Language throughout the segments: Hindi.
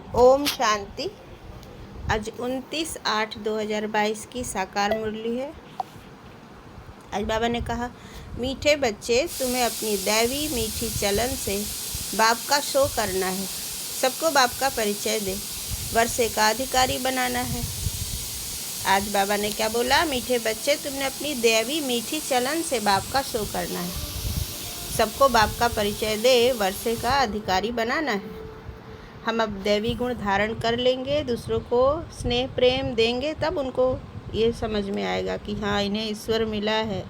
ओम शांति। आज 29/8/2022 की साकार मुरली है। आज बाबा ने कहा, मीठे बच्चे, तुम्हें अपनी दैवी मीठी चलन से बाप का शो करना है। सबको बाप का परिचय दे, वर्षे का अधिकारी बनाना है। आज बाबा ने क्या बोला? मीठे बच्चे, तुमने अपनी दैवी मीठी चलन से बाप का शो करना है। सबको बाप का परिचय दे, वर्षे का अधिकारी बनाना है। हम अब दैवी गुण धारण कर लेंगे, दूसरों को स्नेह प्रेम देंगे, तब उनको ये समझ में आएगा कि हाँ, इन्हें ईश्वर मिला है।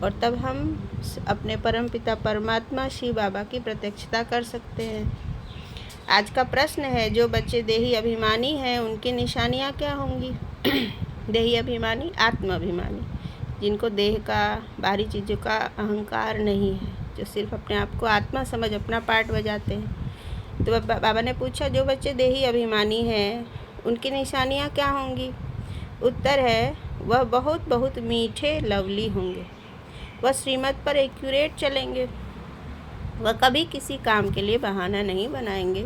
और तब हम अपने परम पिता परमात्मा शिव बाबा की प्रत्यक्षता कर सकते हैं। आज का प्रश्न है, जो बच्चे देही अभिमानी हैं उनकी निशानियाँ क्या होंगी? देही अभिमानी, आत्म अभिमानी, जिनको देह का, बाहरी चीज़ों का अहंकार नहीं है, जो सिर्फ अपने आप को आत्मा समझ अपना पार्ट बजाते हैं। तो बाबा ने पूछा, जो बच्चे देही अभिमानी हैं उनकी निशानियाँ क्या होंगी? उत्तर है, वह बहुत बहुत मीठे लवली होंगे। वह श्रीमत पर एक्यूरेट चलेंगे। वह कभी किसी काम के लिए बहाना नहीं बनाएंगे।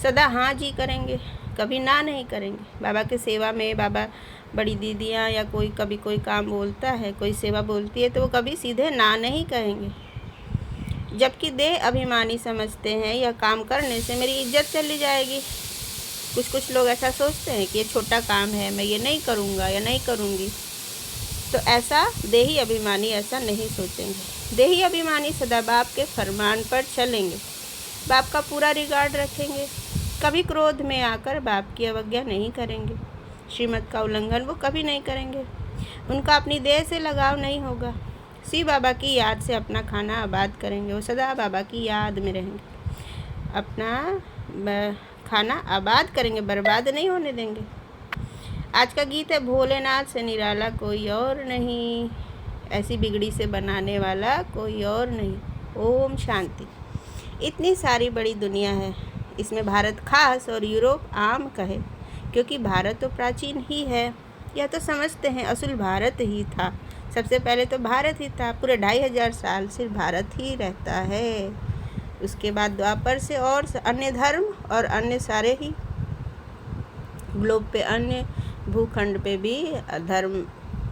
सदा हाँ जी करेंगे, कभी ना नहीं करेंगे। बाबा की सेवा में बाबा बड़ी दीदियाँ या कभी कोई काम बोलता है, कोई सेवा बोलती है, तो वो कभी सीधे ना नहीं कहेंगे। जबकि देह अभिमानी समझते हैं, यह काम करने से मेरी इज्जत चली जाएगी। कुछ लोग ऐसा सोचते हैं कि ये छोटा काम है, मैं ये नहीं करूँगा या नहीं करूँगी। तो ऐसा देही अभिमानी ऐसा नहीं सोचेंगे। देही अभिमानी सदा बाप के फरमान पर चलेंगे, बाप का पूरा रिगार्ड रखेंगे, कभी क्रोध में आकर बाप की अवज्ञा नहीं करेंगे। श्रीमत का उल्लंघन वो कभी नहीं करेंगे। उनका अपनी देह से लगाव नहीं होगा। शिव बाबा की याद से अपना खाना आबाद करेंगे। वो सदा बाबा की याद में रहेंगे, अपना खाना आबाद करेंगे, बर्बाद नहीं होने देंगे। आज का गीत है, भोलेनाथ से निराला कोई और नहीं, ऐसी बिगड़ी से बनाने वाला कोई और नहीं। ओम शांति। इतनी सारी बड़ी दुनिया है, इसमें भारत खास और यूरोप आम कहे, क्योंकि भारत तो प्राचीन ही है। यह तो समझते हैं असुल भारत ही था। सबसे पहले तो भारत ही था। पूरे 2500 साल सिर्फ भारत ही रहता है। उसके बाद द्वापर से और अन्य धर्म और अन्य सारे ही ग्लोब पे, अन्य भूखंड पे भी धर्म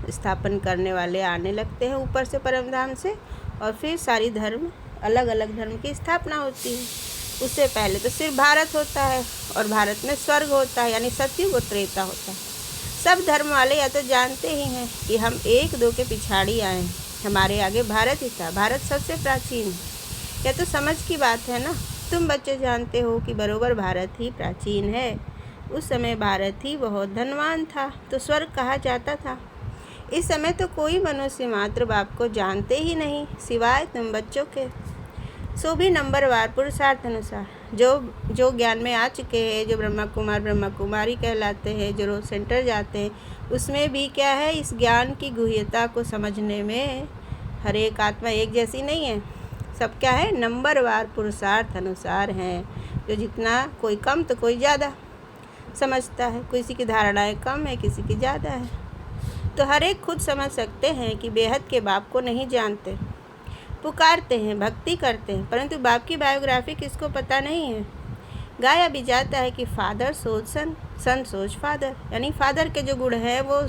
स्थापन करने वाले आने लगते हैं ऊपर से, परमधाम से, और फिर सारी धर्म, अलग अलग धर्म की स्थापना होती है। उससे पहले तो सिर्फ भारत होता है, और भारत में स्वर्ग होता है, यानी सतयुग और त्रेता होता है। सब धर्म वाले या तो जानते ही हैं कि हम एक दो के पिछाड़ी आए हैं, हमारे आगे भारत ही था। भारत सबसे प्राचीन है। यह तो समझ की बात है ना। तुम बच्चे जानते हो कि बरोबर भारत ही प्राचीन है। उस समय भारत ही बहुत धनवान था, तो स्वर्ग कहा जाता था। इस समय तो कोई मनुष्य मात्र बाप को जानते ही नहीं, सिवाय तुम बच्चों के। सो भी नंबरवार पुरुषार्थ अनुसार जो ज्ञान में आ चुके हैं, जो ब्रह्मा कुमार ब्रह्मा कुमारी कहलाते हैं, जो रोज सेंटर जाते हैं, उसमें भी क्या है, इस ज्ञान की गुह्यता को समझने में हर एक आत्मा एक जैसी नहीं है। सब क्या है, नंबरवार पुरुषार्थ अनुसार हैं। जो जितना, कोई कम तो कोई ज़्यादा समझता है, किसी की धारणाएं कम है, किसी की ज़्यादा है। तो हर एक खुद समझ सकते हैं कि बेहद के बाप को नहीं जानते। पुकारते हैं, भक्ति करते हैं, परंतु बाप की बायोग्राफी किसको पता नहीं है। गाया भी जाता है कि फादर सोच सन, सन सोच फादर, यानी फादर के जो गुण हैं वो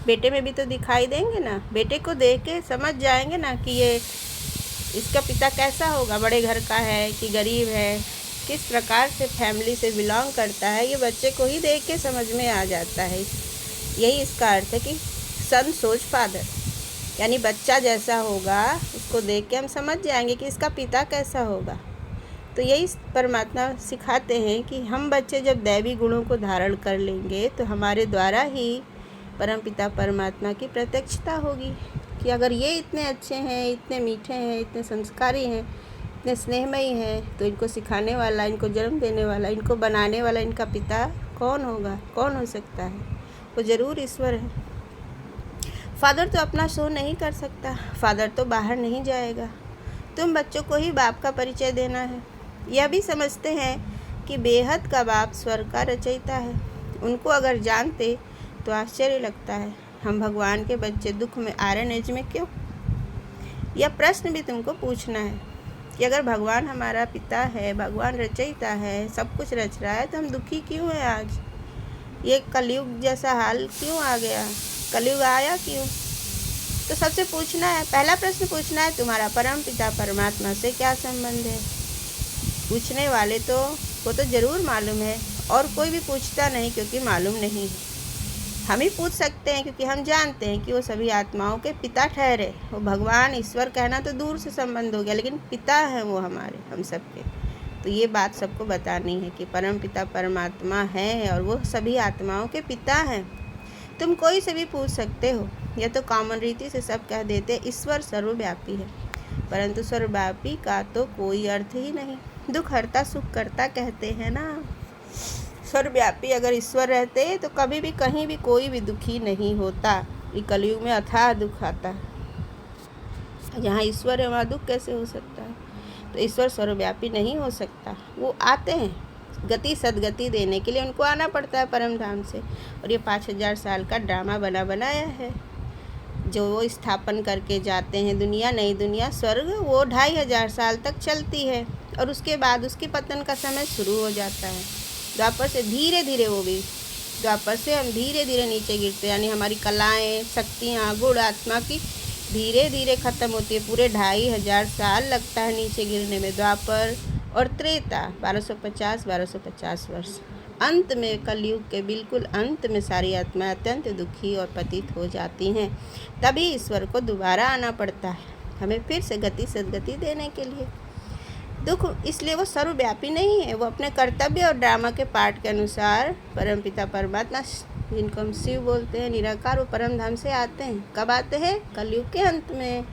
बेटे में भी तो दिखाई देंगे ना। बेटे को देख के समझ जाएंगे ना कि ये इसका पिता कैसा होगा, बड़े घर का है कि गरीब है, किस प्रकार से फैमिली से बिलोंग करता है, ये बच्चे को ही देख के समझ में आ जाता है। यही इसका अर्थ है कि सन सोच फादर, यानी बच्चा जैसा होगा उसको देख के हम समझ जाएंगे कि इसका पिता कैसा होगा। तो यही परमात्मा सिखाते हैं कि हम बच्चे जब दैवी गुणों को धारण कर लेंगे तो हमारे द्वारा ही परमपिता परमात्मा की प्रत्यक्षता होगी कि अगर ये इतने अच्छे हैं, इतने मीठे हैं, इतने संस्कारी हैं, इतने स्नेहमयी हैं, तो इनको सिखाने वाला, इनको जन्म देने वाला, इनको बनाने वाला इनका पिता कौन होगा, कौन हो सकता है? वो ज़रूर ईश्वर है। फादर तो अपना शो नहीं कर सकता, फादर तो बाहर नहीं जाएगा। तुम बच्चों को ही बाप का परिचय देना है। यह भी समझते हैं कि बेहद का बाप स्वर्ग का रचयिता है। उनको अगर जानते तो आश्चर्य लगता है, हम भगवान के बच्चे दुख में, आयरन एज में क्यों? यह प्रश्न भी तुमको पूछना है। कि अगर भगवान हमारा पिता है, भगवान रचयिता है, सब कुछ रच रहा है, तो हम दुखी क्यों हैं आज? ये कलयुग जैसा हाल क्यों आ गया? कलयुग आया क्यों? तो सबसे पूछना है, पहला प्रश्न पूछना है, तुम्हारा परम पिता परमात्मा से क्या संबंध है? पूछने वाले को तो ज़रूर मालूम है, और कोई भी पूछता नहीं क्योंकि मालूम नहीं है। हम ही पूछ सकते हैं क्योंकि हम जानते हैं कि वो सभी आत्माओं के पिता ठहरे। वो भगवान ईश्वर कहना तो दूर से संबंध हो गया, लेकिन पिता हैं वो हमारे, हम सबके। तो ये बात सबको बतानी है कि परम पिता परमात्मा है और वो सभी आत्माओं के पिता हैं। तुम कोई से भी पूछ सकते हो, यह तो कॉमन रीति से सब कह देते ईश्वर सर्वव्यापी है, परंतु सर्वव्यापी का तो कोई अर्थ ही नहीं। दुख हरता सुख करता कहते हैं ना। सर्वव्यापी अगर ईश्वर रहते तो कभी भी कहीं भी कोई भी दुखी नहीं होता। ये कलयुग में अथाह दुख आता है। जहाँ ईश्वर है वहाँ दुख कैसे हो सकता है? तो ईश्वर सर्वव्यापी नहीं हो सकता। वो आते हैं गति सदगति देने के लिए, उनको आना पड़ता है परम धाम से। और ये 5000 साल का ड्रामा बनाया है जो वो स्थापन करके जाते हैं। दुनिया नई दुनिया स्वर्ग वो 2500 साल तक चलती है, और उसके बाद उसकी पतन का समय शुरू हो जाता है। द्वापर से धीरे धीरे वो भी द्वापर से हम धीरे धीरे नीचे गिरते, यानी हमारी कलाएँ, शक्तियाँ, गुण आत्मा की धीरे धीरे ख़त्म होती है। पूरे 2500 साल लगता है नीचे गिरने में। द्वापर और त्रेता 1250 वर्ष। अंत में कलयुग के बिल्कुल अंत में सारी आत्मा अत्यंत दुखी और पतित हो जाती हैं। तभी ईश्वर को दोबारा आना पड़ता है हमें फिर से गति सदगति देने के लिए। दुख इसलिए वो सर्वव्यापी नहीं है, वो अपने कर्तव्य और ड्रामा के पाठ के अनुसार परमपिता परमात्मा, जिनको हम शिव बोलते हैं, निराकार, वो परम धाम से आते हैं। कब आते हैं? कलयुग के अंत में,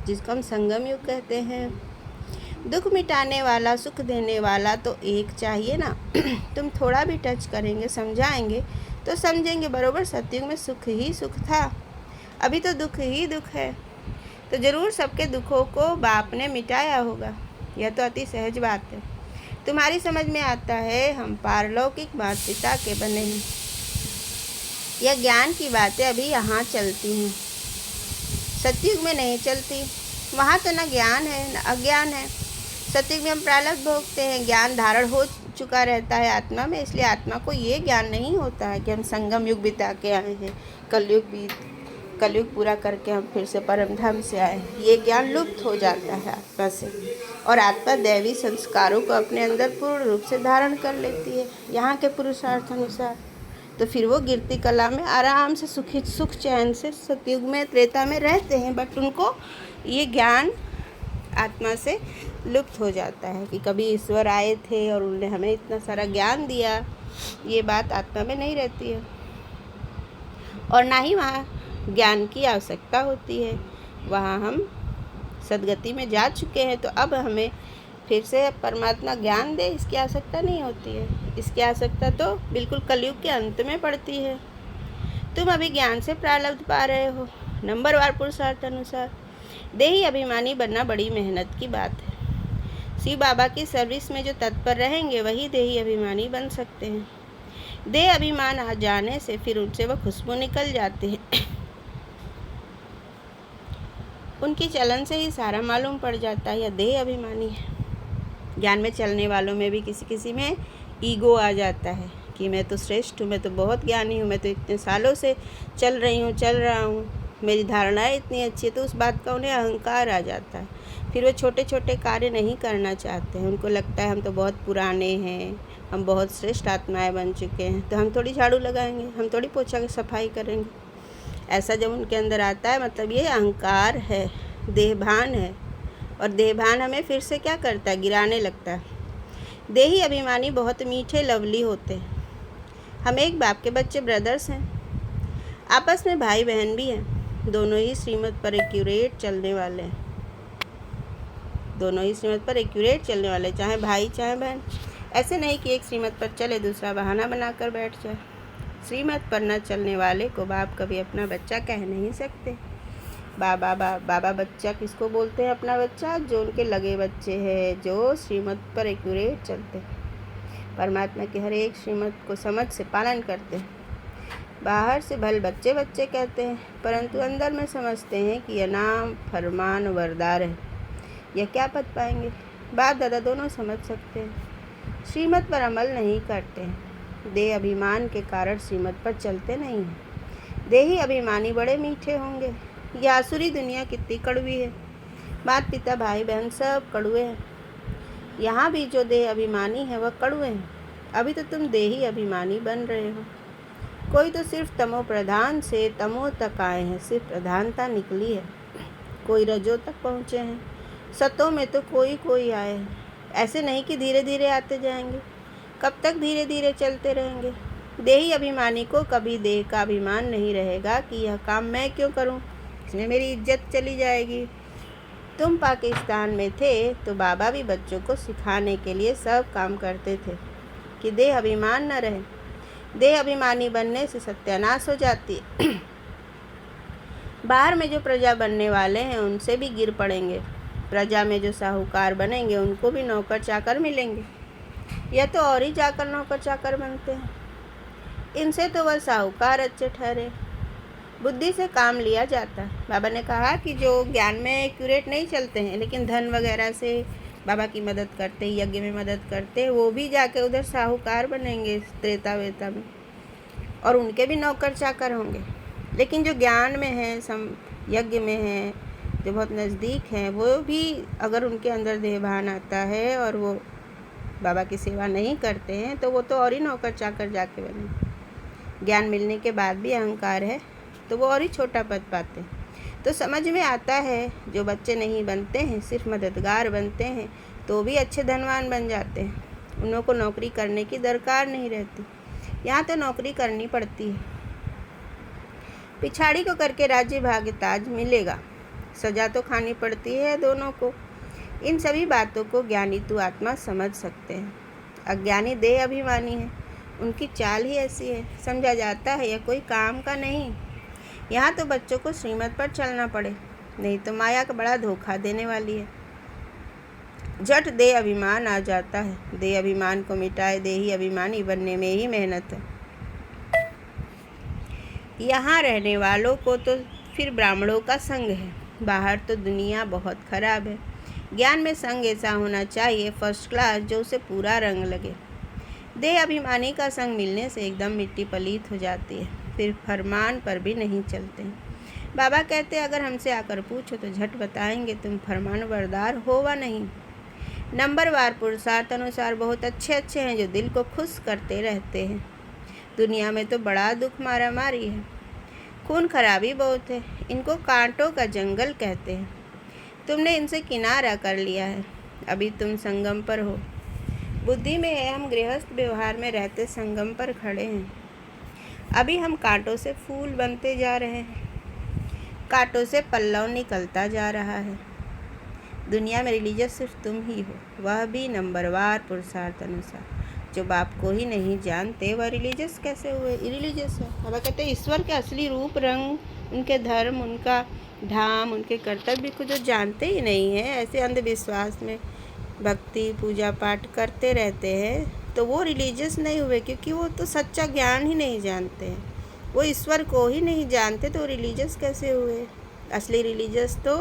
जिसको हम संगम युग कहते हैं। दुख मिटाने वाला, सुख देने वाला तो एक चाहिए ना। तुम थोड़ा भी टच करेंगे, समझाएंगे तो समझेंगे बरोबर सतयुग में सुख ही सुख था, अभी तो दुख ही दुख है। तो ज़रूर सबके दुखों को बाप ने मिटाया होगा। यह तो अति सहज बात है। तुम्हारी समझ में आता है हम पारलौकिक माता पिता के बने हैं। यह ज्ञान की बातें अभी यहाँ चलती हैं, सतयुग में नहीं चलती। वहाँ तो न ज्ञान है न अज्ञान है। सतयुग में हम प्रारब्ध भोगते हैं, ज्ञान धारण हो चुका रहता है आत्मा में, इसलिए आत्मा को ये ज्ञान नहीं होता है कि हम संगम युग बिता के आए हैं, कलयुग पूरा करके हम फिर से परम धाम से आए। ये ज्ञान लुप्त हो जाता है आत्मा से, और आत्मा दैवी संस्कारों को अपने अंदर पूर्ण रूप से धारण कर लेती है यहाँ के पुरुषार्थ अनुसार। तो फिर वो गिरती कला में आराम से सुख चैन से सतयुग में त्रेता में रहते हैं, बट उनको ये ज्ञान आत्मा से लुप्त हो जाता है कि कभी ईश्वर आए थे और उन्होंने हमें इतना सारा ज्ञान दिया। ये बात आत्मा में नहीं रहती है, और ना ही वहाँ ज्ञान की आवश्यकता होती है। वहाँ हम सदगति में जा चुके हैं, तो अब हमें फिर से परमात्मा ज्ञान दे, इसकी आवश्यकता नहीं होती है। इसकी आवश्यकता तो बिल्कुल कलयुग के अंत में पड़ती है। तुम अभी ज्ञान से प्रारब्ध पा रहे हो, नंबरवार पुरुषार्थ अनुसार। देही अभिमानी बनना बड़ी मेहनत की बात है। शिव बाबा की सर्विस में जो तत्पर रहेंगे वही देही अभिमानी बन सकते हैं। देह अभिमान आ जाने से फिर उनसे वह खुशबू निकल जाते हैं। उनकी चलन से ही सारा मालूम पड़ जाता है, यह देह अभिमानी है। ज्ञान में चलने वालों में भी किसी किसी में ईगो आ जाता है कि मैं तो श्रेष्ठ हूँ, मैं तो बहुत ज्ञानी हूँ, मैं तो इतने सालों से चल रहा हूँ, मेरी धारणाएं इतनी अच्छी है। तो उस बात का उन्हें अहंकार आ जाता है। फिर वो छोटे छोटे कार्य नहीं करना चाहते हैं। उनको लगता है हम तो बहुत पुराने हैं, हम बहुत श्रेष्ठ आत्माएं बन चुके हैं, तो हम थोड़ी झाड़ू लगाएंगे, हम थोड़ी पोछा की सफाई करेंगे। ऐसा जब उनके अंदर आता है, मतलब ये अहंकार है, देहभान है, और देहभान हमें फिर से क्या करता है? गिराने लगता है। देही अभिमानी बहुत मीठे लवली होते हैं। हम एक बाप के बच्चे, ब्रदर्स हैं, आपस में भाई बहन भी हैं। दोनों ही श्रीमत पर एक्यूरेट चलने वाले हैं, चाहे भाई चाहे बहन। ऐसे नहीं कि एक श्रीमत पर चले दूसरा बहाना बनाकर बैठ जाए। श्रीमत पर न चलने वाले को बाप कभी अपना बच्चा कह नहीं सकते। बाबा बच्चा किसको बोलते हैं? अपना बच्चा, जो उनके लगे बच्चे हैं, जो श्रीमत पर एक्यूरेट चलते हैं, परमात्मा के हर एक श्रीमत को समझ से पालन करते हैं। बाहर से भले बच्चे बच्चे कहते हैं, परंतु अंदर में समझते हैं कि यह नाम फरमान वरदार है। यह क्या पद पाएंगे? बाप दादा दोनों समझ सकते हैं। श्रीमत पर अमल नहीं करते हैं। देह अभिमान के कारण श्रीमत पर चलते नहीं हैं। देही अभिमानी बड़े मीठे होंगे। यह आसुरी दुनिया कितनी कड़वी है। माता पिता भाई बहन सब कड़वे हैं। यहाँ भी जो देह अभिमानी है वह कड़वे हैं। अभी तो तुम देही अभिमानी बन रहे हो। कोई तो सिर्फ तमो प्रधान से तमो तक आए हैं, सिर्फ प्रधानता निकली है। कोई रजो तक पहुँचे हैं। सतों में तो कोई कोई आए हैं। ऐसे नहीं कि धीरे धीरे आते जाएंगे। कब तक धीरे धीरे चलते रहेंगे। देही अभिमानी को कभी देह का अभिमान नहीं रहेगा कि यह काम मैं क्यों करूं, इसमें मेरी इज्जत चली जाएगी। तुम पाकिस्तान में थे तो बाबा भी बच्चों को सिखाने के लिए सब काम करते थे कि देह अभिमान न रहे। देह अभिमानी बनने से सत्यानाश हो जाती है। बाहर में जो प्रजा बनने वाले हैं उनसे भी गिर पड़ेंगे। प्रजा में जो साहूकार बनेंगे उनको भी नौकर चाकर मिलेंगे। यह तो और ही जाकर नौकर चाकर बनते हैं। इनसे तो वह साहूकार अच्छे ठहरे। बुद्धि से काम लिया जाता है। बाबा ने कहा कि जो ज्ञान में एक्यूरेट नहीं चलते हैं लेकिन धन वगैरह से बाबा की मदद करते, यज्ञ में मदद करते, वो भी जाके उधर साहूकार बनेंगे त्रेता वेता में, और उनके भी नौकर चाकर होंगे। लेकिन जो ज्ञान में है, यज्ञ में है, जो बहुत नज़दीक हैं, वो भी अगर उनके अंदर देहभान आता है और वो बाबा की सेवा नहीं करते हैं तो वो तो और ही नौकर चाकर जाके बने। ज्ञान मिलने के बाद भी अहंकार है तो वो और ही छोटा पद पाते हैं। तो समझ में आता है जो बच्चे नहीं बनते हैं, सिर्फ मददगार बनते हैं, तो भी अच्छे धनवान बन जाते हैं। उन लोगों को नौकरी करने की दरकार नहीं रहती। यहाँ तो नौकरी करनी पड़ती है। पिछाड़ी को करके राज्य भाग्य ताज मिलेगा। सजा तो खानी पड़ती है दोनों को। इन सभी बातों को ज्ञानी तू आत्मा समझ सकते हैं। अज्ञानी देह अभिमानी है, उनकी चाल ही ऐसी है। समझा जाता है यह कोई काम का नहीं। यहाँ तो बच्चों को श्रीमत पर चलना पड़े, नहीं तो माया का बड़ा धोखा देने वाली है। झट देह अभिमान आ जाता है। देह अभिमान को मिटाए देही अभिमानी बनने में ही मेहनत है। यहाँ रहने वालों को तो फिर ब्राह्मणों का संग है। बाहर तो दुनिया बहुत खराब है। ज्ञान में संग ऐसा होना चाहिए फर्स्ट क्लास, जो उसे पूरा रंग लगे। देह अभिमानी का संग मिलने से एकदम मिट्टी पलीत हो जाती है, फिर फरमान पर भी नहीं चलते। बाबा कहते अगर हमसे आकर पूछो तो झट बताएंगे तुम फरमान बरदार हो व नहीं। नंबरवार पुरुषार्थ अनुसार बहुत अच्छे अच्छे हैं जो दिल को खुश करते रहते हैं। दुनिया में तो बड़ा दुख मारा मारी है, खून खराबी बहुत है। इनको कांटों का जंगल कहते हैं। तुमने इनसे किनारा कर लिया है, अभी तुम संगम पर हो। बुद्धि में है हम गृहस्थ व्यवहार में रहते संगम पर खड़े हैं। अभी हम कांटों से फूल बनते जा रहे हैं, कांटों से पल्लव निकलता जा रहा है। दुनिया में रिलीजियस सिर्फ तुम ही हो, वह भी नंबरवार पुरुषार्थ अनुसार। जो बाप को ही नहीं जानते वह रिलीजियस कैसे हुए? इरिलीजियस है। बाबा कहते हैं ईश्वर के असली रूप रंग, उनके धर्म, उनका धाम, उनके कर्तव्य को जो जानते ही नहीं है, ऐसे अंधविश्वास में भक्ति पूजा पाठ करते रहते हैं, तो वो रिलीजियस नहीं हुए, क्योंकि वो तो सच्चा ज्ञान ही नहीं जानते हैं। वो ईश्वर को ही नहीं जानते तो रिलीजियस कैसे हुए? असली रिलीजियस तो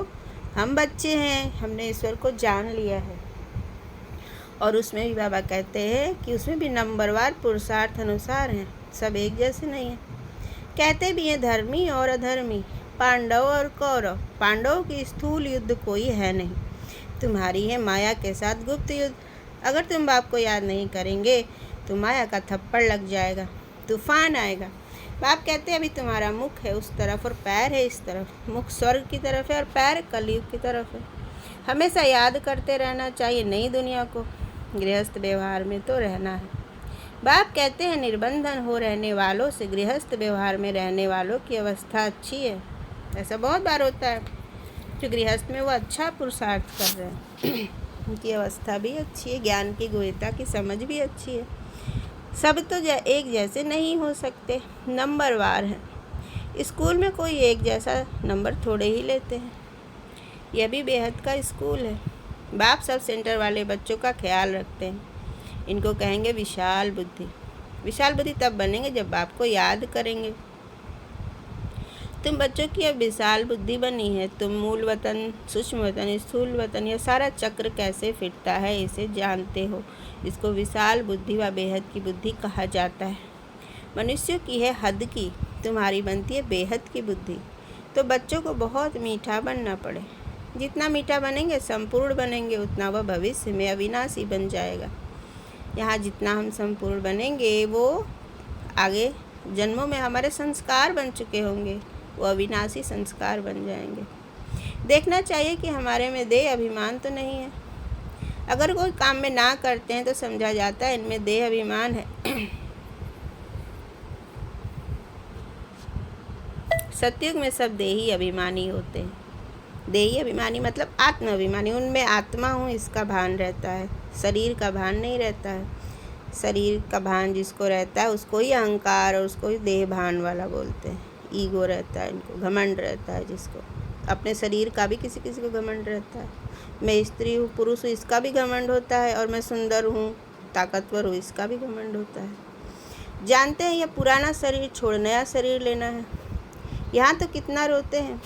हम बच्चे हैं, हमने ईश्वर को जान लिया है। और उसमें भी बाबा कहते हैं कि उसमें भी नंबरवार पुरुषार्थ अनुसार हैं, सब एक जैसे नहीं हैं। कहते भी हैं धर्मी और अधर्मी, पांडव और कौरव। पांडवों की स्थूल युद्ध कोई है नहीं, तुम्हारी है माया के साथ गुप्त युद्ध। अगर तुम बाप को याद नहीं करेंगे तो माया का थप्पड़ लग जाएगा, तूफान आएगा। बाप कहते हैं अभी तुम्हारा मुख है उस तरफ और पैर है इस तरफ। मुख स्वर्ग की तरफ है और पैर कलयुग की तरफ है। हमेशा याद करते रहना चाहिए नई दुनिया को। गृहस्थ व्यवहार में तो रहना है। बाप कहते हैं निर्बंधन हो रहने वालों से गृहस्थ व्यवहार में रहने वालों की अवस्था अच्छी है। ऐसा बहुत बार होता है, जो गृहस्थ में वो अच्छा पुरुषार्थ कर रहे हैं उनकी अवस्था भी अच्छी है, ज्ञान की गुह्यता की समझ भी अच्छी है। सब तो एक जैसे नहीं हो सकते, नंबरवार हैं। स्कूल में कोई एक जैसा नंबर थोड़े ही लेते हैं। यह भी बेहद का स्कूल है। बाप सब सेंटर वाले बच्चों का ख्याल रखते हैं। इनको कहेंगे विशाल बुद्धि। विशाल बुद्धि तब बनेंगे जब बाप को याद करेंगे। तुम बच्चों की अब विशाल बुद्धि बनी है। तुम मूल वतन, सूक्ष्म वतन, स्थूल वतन, यह सारा चक्र कैसे फिरता है इसे जानते हो। इसको विशाल बुद्धि व बेहद की बुद्धि कहा जाता है। मनुष्यों की है हद की, तुम्हारी बनती है बेहद की बुद्धि। तो बच्चों को बहुत मीठा बनना पड़े। जितना मीठा बनेंगे, संपूर्ण बनेंगे, उतना वह भविष्य में अविनाशी बन जाएगा। यहाँ जितना हम संपूर्ण बनेंगे, वो आगे जन्मों में हमारे संस्कार बन चुके होंगे, वो अविनाशी संस्कार बन जाएंगे। देखना चाहिए कि हमारे में देह अभिमान तो नहीं है। अगर कोई काम में ना करते हैं तो समझा जाता है इनमें देह अभिमान है। सतयुग में सब देही अभिमानी होते हैं। देही अभिमानी मतलब आत्म अभिमानी, उनमें आत्मा हूँ इसका भान रहता है, शरीर का भान नहीं रहता है। शरीर का भान जिसको रहता है उसको ही अहंकार और उसको ही देह भान वाला बोलते हैं। ईगो रहता है इनको, घमंड रहता है जिसको। अपने शरीर का भी किसी किसी को घमंड रहता है। मैं स्त्री हूँ, पुरुष हूँ, इसका भी घमंड होता है। और मैं सुंदर हूँ, ताकतवर हूँ, इसका भी घमंड होता है। जानते हैं यह पुराना शरीर छोड़ नया शरीर लेना है। यहाँ तो कितना रोते हैं।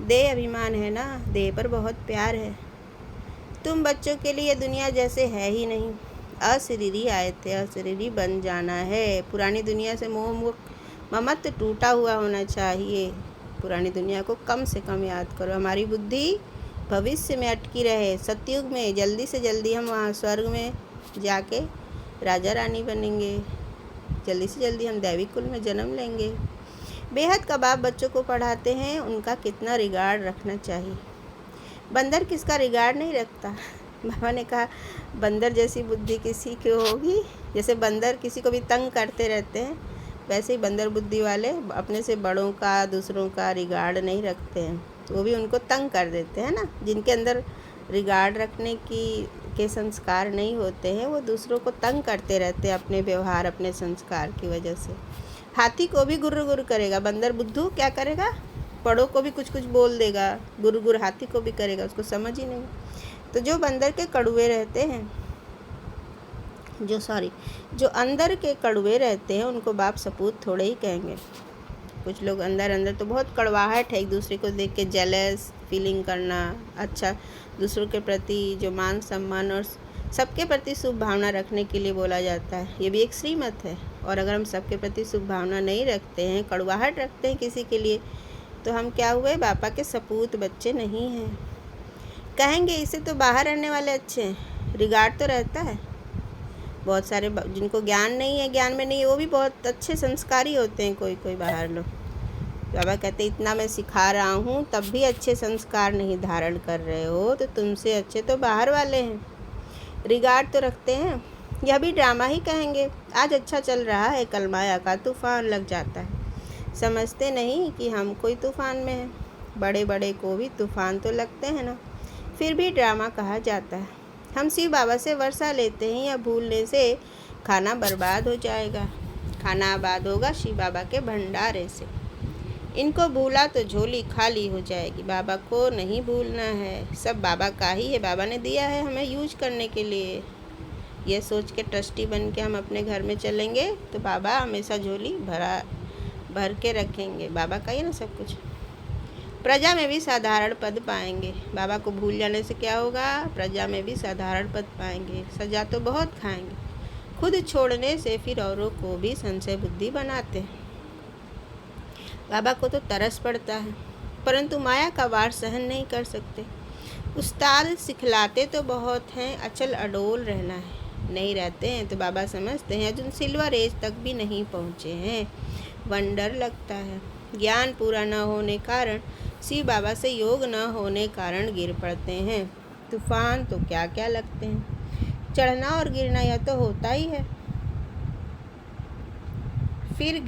देह अभिमान है ना, देह पर बहुत प्यार है। तुम बच्चों के लिए दुनिया जैसे है ही नहीं। अशरीरी आए थे, अशरीरी बन जाना है। पुरानी दुनिया से मोह ममत्व टूटा हुआ होना चाहिए। पुरानी दुनिया को कम से कम याद करो। हमारी बुद्धि भविष्य में अटकी रहे, सतयुग में। जल्दी से जल्दी हम वहाँ स्वर्ग में जाके राजा रानी बनेंगे। जल्दी से जल्दी हम दैविक कुल में जन्म लेंगे। बेहद का बाप बच्चों को पढ़ाते हैं, उनका कितना रिगार्ड रखना चाहिए। बंदर किसका रिगार्ड नहीं रखता। बाबा ने कहा बंदर जैसी बुद्धि किसी की होगी। जैसे बंदर किसी को भी तंग करते रहते हैं, वैसे ही बंदर बुद्धि वाले अपने से बड़ों का, दूसरों का रिगार्ड नहीं रखते हैं, तो वो भी उनको तंग कर देते हैं ना। जिनके अंदर रिगार्ड रखने के संस्कार नहीं होते हैं, वो दूसरों को तंग करते रहते हैं अपने व्यवहार, अपने संस्कार की वजह से। हाथी को भी गुर्र गुर्र करेगा, बंदर बुद्धू क्या करेगा, बड़ों को भी कुछ कुछ बोल देगा, गुर्र गुर्र हाथी को भी करेगा, उसको समझ ही नहीं। तो जो बंदर के कड़वे रहते हैं, जो अंदर के कड़वे रहते हैं, उनको बाप सपूत थोड़े ही कहेंगे। कुछ लोग अंदर अंदर तो बहुत कड़वाहट है, एक दूसरे को देख के जेलस फीलिंग करना, अच्छा दूसरों के प्रति जो मान सम्मान और सबके प्रति शुभ भावना रखने के लिए बोला जाता है, ये भी एक श्रीमत है। और अगर हम सबके प्रति शुभ भावना नहीं रखते हैं, कड़वाहट रखते हैं किसी के लिए, तो हम क्या हुए, बापा के सपूत बच्चे नहीं हैं। कहेंगे इससे तो बाहर रहने वाले अच्छे हैं, रिगार्ड तो रहता है। बहुत सारे जिनको ज्ञान नहीं है, ज्ञान में नहीं है, वो भी बहुत अच्छे संस्कारी होते हैं। कोई बाहर लोग, बाबा कहते इतना मैं सिखा रहा हूँ तब भी अच्छे संस्कार नहीं धारण कर रहे हो, तो तुमसे अच्छे तो बाहर वाले हैं, रिगार्ड तो रखते हैं। यह भी ड्रामा ही कहेंगे। आज अच्छा चल रहा है, कल माया का तूफान लग जाता है। समझते नहीं कि हम कोई तूफान में हैं। बड़े बड़े को भी तूफान तो लगते हैं ना, फिर भी ड्रामा कहा जाता है। हम शिव बाबा से वर्षा लेते हैं, या भूलने से खाना बर्बाद हो जाएगा। खाना आबाद होगा शिव बाबा के भंडारे से। इनको भूला तो झोली खाली हो जाएगी। बाबा को नहीं भूलना है, सब बाबा का ही है। बाबा ने दिया है हमें यूज करने के लिए। ये सोच के ट्रस्टी बन के हम अपने घर में चलेंगे तो बाबा हमेशा झोली भर के रखेंगे। बाबा का ही ना सब कुछ। प्रजा में भी साधारण पद पाएंगे। बाबा को भूल जाने से क्या होगा, प्रजा में भी साधारण पद पाएंगे। सजा तो बहुत खाएंगे। खुद छोड़ने से फिर औरों को भी संशय बुद्धि बनाते हैं। बाबा को तो तरस पड़ता है, परंतु माया का वार सहन नहीं कर सकते। उस्ताद सिखलाते तो बहुत हैं, अचल अडोल रहना है। नहीं रहते हैं तो बाबा समझते हैं अर्जुन सिल्वर एज तक भी नहीं पहुँचे हैं। वंडर लगता है। ज्ञान पूरा न होने कारण, शिव बाबा से योग न होने कारण गिर पड़ते हैं। तूफान तो क्या क्या लगते हैं। चढ़ना और गिरना यह तो होता ही है। फिर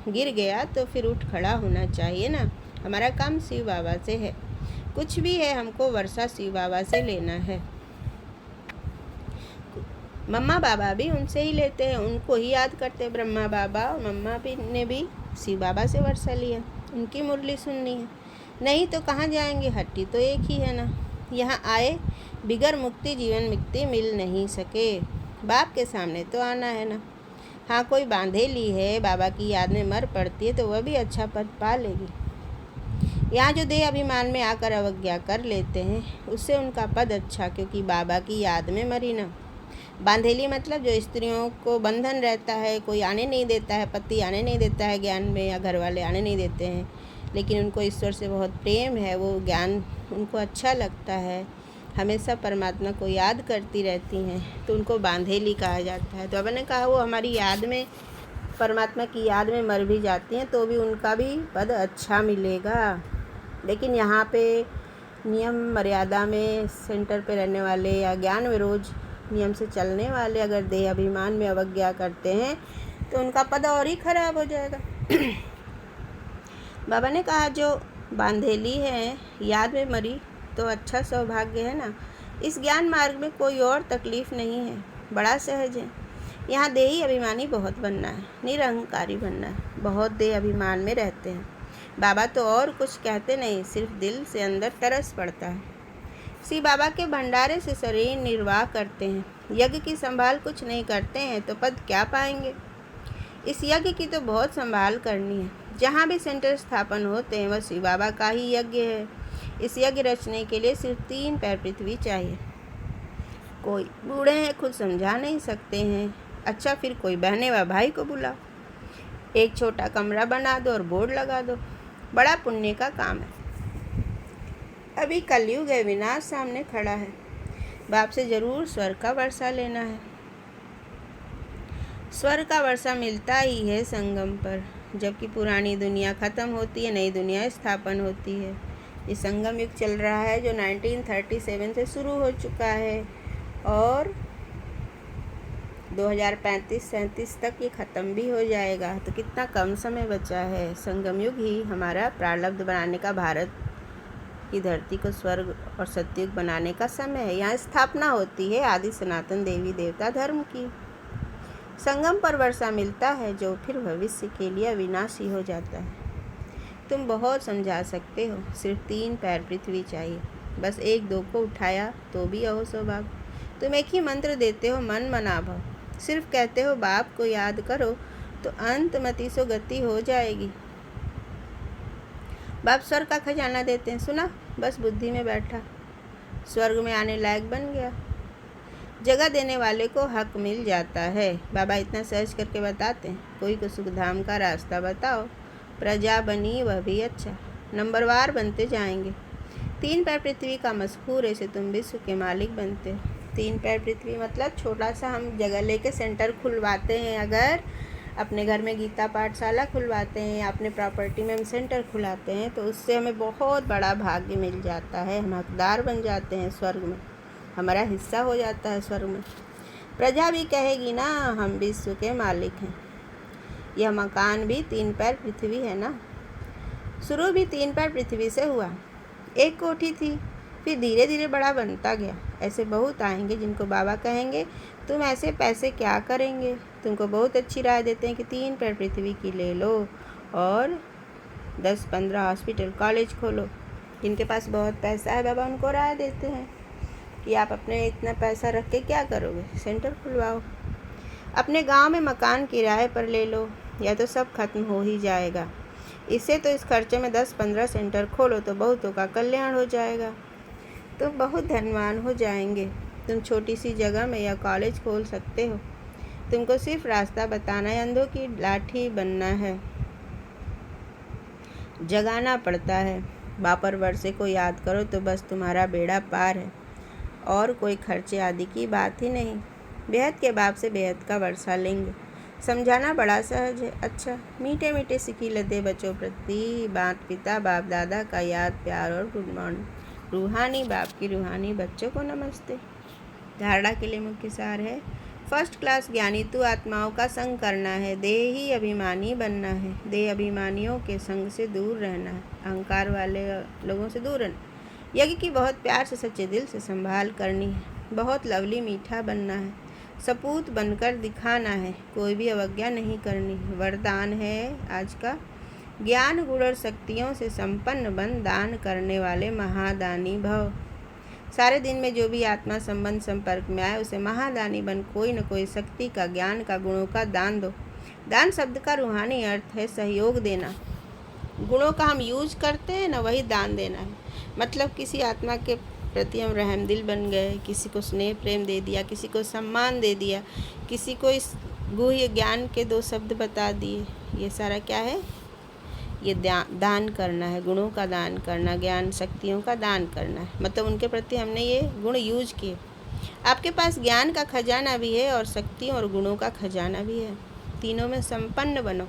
गिर गया तो फिर उठ खड़ा होना चाहिए ना। हमारा काम शिव बाबा से है। कुछ भी है हमको वर्षा शिव बाबा से लेना है। मम्मा बाबा भी उनसे ही लेते हैं, उनको ही याद करते। ब्रह्मा बाबा और मम्मा भी ने भी शिव बाबा से वर्षा लिया, उनकी मुरली सुननी है। नहीं तो कहाँ जाएंगे, हट्टी तो एक ही है ना। यहाँ आए बिगर मुक्ति जीवन मुक्ति मिल नहीं सके। बाप के सामने तो आना है ना। हाँ, कोई बांधेली है, बाबा की याद में मर पड़ती है तो वह भी अच्छा पद पा लेगी। यहाँ जो देह अभिमान में आकर अवज्ञा कर लेते हैं उससे उनका पद अच्छा, क्योंकि बाबा की याद में मरी ना। बांधेली मतलब जो स्त्रियों को बंधन रहता है, कोई आने नहीं देता है, पति आने नहीं देता है ज्ञान में, या घर वाले आने नहीं देते हैं, लेकिन उनको ईश्वर से बहुत प्रेम है, वो ज्ञान उनको अच्छा लगता है, हमेशा परमात्मा को याद करती रहती हैं, तो उनको बांधेली कहा जाता है। तो बाबा ने कहा वो हमारी याद में, परमात्मा की याद में मर भी जाती हैं तो भी उनका भी पद अच्छा मिलेगा। लेकिन यहाँ पे नियम मर्यादा में सेंटर पे रहने वाले या ज्ञान विरोध नियम से चलने वाले अगर देह अभिमान में अवज्ञा करते हैं तो उनका पद और ही खराब हो जाएगा। बाबा ने कहा जो बांधेली है, याद में मरी तो अच्छा सौभाग्य है ना। इस ज्ञान मार्ग में कोई और तकलीफ नहीं है, बड़ा सहज है। यहाँ देही अभिमानी बहुत बनना है, निरहंकारी बनना है। बहुत देह अभिमान में रहते हैं। बाबा तो और कुछ कहते नहीं, सिर्फ दिल से अंदर तरस पड़ता है। श्री बाबा के भंडारे से शरीर निर्वाह करते हैं, यज्ञ की संभाल कुछ नहीं करते हैं तो पद क्या पाएंगे। इस यज्ञ की तो बहुत संभाल करनी है। जहाँ भी सेंटर स्थापन होते हैं वह श्री बाबा का ही यज्ञ है। इस यज्ञ रचने के लिए सिर्फ 3 पैर पृथ्वी चाहिए। कोई बूढ़े हैं, खुद समझा नहीं सकते हैं, अच्छा फिर कोई बहने व भाई को बुला, एक छोटा कमरा बना दो और बोर्ड लगा दो, बड़ा पुण्य का काम है। अभी कलयुग है, विनाश सामने खड़ा है, बाप से जरूर स्वर्ग का वर्षा लेना है। स्वर्ग का वर्षा मिलता ही है संगम पर, जबकि पुरानी दुनिया ख़त्म होती है, नई दुनिया स्थापन होती है। ये संगम युग चल रहा है जो 1937 से शुरू हो चुका है और 2035-37 तक ये ख़त्म भी हो जाएगा। तो कितना कम समय बचा है। संगम युग ही हमारा प्रारब्ध बनाने का, भारत की धरती को स्वर्ग और सतयुग बनाने का समय है। यहाँ स्थापना होती है आदि सनातन देवी देवता धर्म की। संगम पर वर्षा मिलता है जो फिर भविष्य के लिए अविनाशी हो जाता है। तुम बहुत समझा सकते हो, सिर्फ 3 पैर पृथ्वी चाहिए, बस 1-2 को उठाया तो भी अहो सौभाग्य। तुम एक ही मंत्र देते हो, मन मना भव, सिर्फ कहते हो बाप को याद करो तो अंत मति सो गति हो जाएगी। बाप स्वर्ग का खजाना देते हैं, सुना, बस बुद्धि में बैठा, स्वर्ग में आने लायक बन गया। जगह देने वाले को हक मिल जाता है। बाबा इतना सहज करके बताते हैं, कोई को सुखधाम का रास्ता बताओ, प्रजा बनी वह भी अच्छा, नंबरवार बनते जाएंगे। 3 पैर पृथ्वी का मशहूर, ऐसे तुम विश्व के मालिक बनते हो। 3 पैर पृथ्वी मतलब छोटा सा हम जगह लेके सेंटर खुलवाते हैं, अगर अपने घर में गीता पाठशाला खुलवाते हैं या अपने प्रॉपर्टी में हम सेंटर खुलाते हैं तो उससे हमें बहुत बड़ा भाग्य मिल जाता है। हम हकदार बन जाते हैं स्वर्ग में, हमारा हिस्सा हो जाता है स्वर्ग में। प्रजा भी कहेगी ना हम विश्व के मालिक हैं। यह मकान भी 3 पैर पृथ्वी है ना। शुरू भी 3 पैर पृथ्वी से हुआ। एक कोठी थी, फिर धीरे धीरे बड़ा बनता गया। ऐसे बहुत आएंगे जिनको बाबा कहेंगे तुम ऐसे पैसे क्या करेंगे। तुमको बहुत अच्छी राय देते हैं कि 3 पैर पृथ्वी की ले लो और 10-15 हॉस्पिटल कॉलेज खोलो। जिनके पास बहुत पैसा है बाबा उनको राय देते हैं कि आप अपने इतना पैसा रख के क्या करोगे, सेंटर खुलवाओ। अपने गांव में मकान किराए पर ले लो, या तो सब खत्म हो ही जाएगा। इससे तो इस खर्चे में 10-15 सेंटर खोलो तो बहुतों का कल्याण हो जाएगा, तुम बहुत धनवान हो जाएंगे। तुम छोटी सी जगह में यह कॉलेज खोल सकते हो। तुमको सिर्फ रास्ता बताना है, अंधों की लाठी बनना है, जगाना पड़ता है। बापर वर्षे को याद करो तो बस तुम्हारा बेड़ा पार है, और कोई खर्चे आदि की बात ही नहीं। बेहद के बाप से बेहद का वर्षा लेंगे। समझाना बड़ा सहज है। अच्छा, मीठे मीठे सिकी लदे बच्चों प्रति माता पिता बाप दादा का याद प्यार और गुड मॉर्निंग। रूहानी बाप की रूहानी बच्चों को नमस्ते। धारणा के लिए मुख्य सार है, फर्स्ट क्लास ज्ञानी तू आत्माओं का संग करना है, देही अभिमानी बनना है, देह अभिमानियों के संग से दूर रहना है, अहंकार वाले लोगों से दूर रहना। यज्ञ की बहुत प्यार से सच्चे दिल से संभाल करनी है, बहुत लवली मीठा बनना है, सपूत बनकर दिखाना है, कोई भी अवज्ञा नहीं करनी। वरदान है आज का, ज्ञान गुण और शक्तियों से संपन्न बन दान करने वाले महादानी भव। सारे दिन में जो भी आत्मा संबंध संपर्क में आए उसे महादानी बन कोई न कोई शक्ति का, ज्ञान का, गुणों का दान दो। दान शब्द का रूहानी अर्थ है सहयोग देना। गुणों का हम यूज करते हैं ना, वही दान देना है। मतलब किसी आत्मा के प्रति हम रहमदिल बन गए, किसी को स्नेह प्रेम दे दिया, किसी को सम्मान दे दिया, किसी को इस गुह्य ज्ञान के 2 शब्द बता दिए। ये सारा क्या है? ये दान करना है, गुणों का दान करना, ज्ञान शक्तियों का दान करना है। मतलब उनके प्रति हमने ये गुण यूज किए। आपके पास ज्ञान का खजाना भी है और शक्तियों और गुणों का खजाना भी है। तीनों में संपन्न बनो।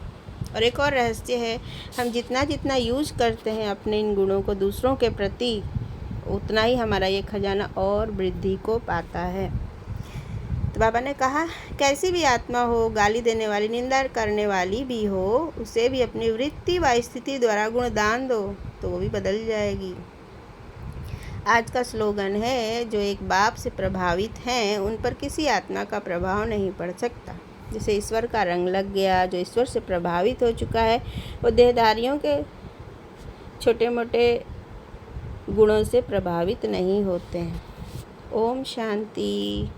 और एक और रहस्य है, हम जितना जितना यूज करते हैं अपने इन गुणों को दूसरों के प्रति, उतना ही हमारा ये खजाना और वृद्धि को पाता है। तो बाबा ने कहा, कैसी भी आत्मा हो, गाली देने वाली, निंदा करने वाली भी हो, उसे भी अपनी वृत्ति व स्थिति द्वारा गुण दान दो तो वो भी बदल जाएगी। आज का स्लोगन है, जो एक बाप से प्रभावित हैं उन पर किसी आत्मा का प्रभाव नहीं पड़ सकता। जैसे ईश्वर का रंग लग गया, जो ईश्वर से प्रभावित हो चुका है वो देहधारियों के छोटे मोटे गुणों से प्रभावित नहीं होते हैं। ओम शांति।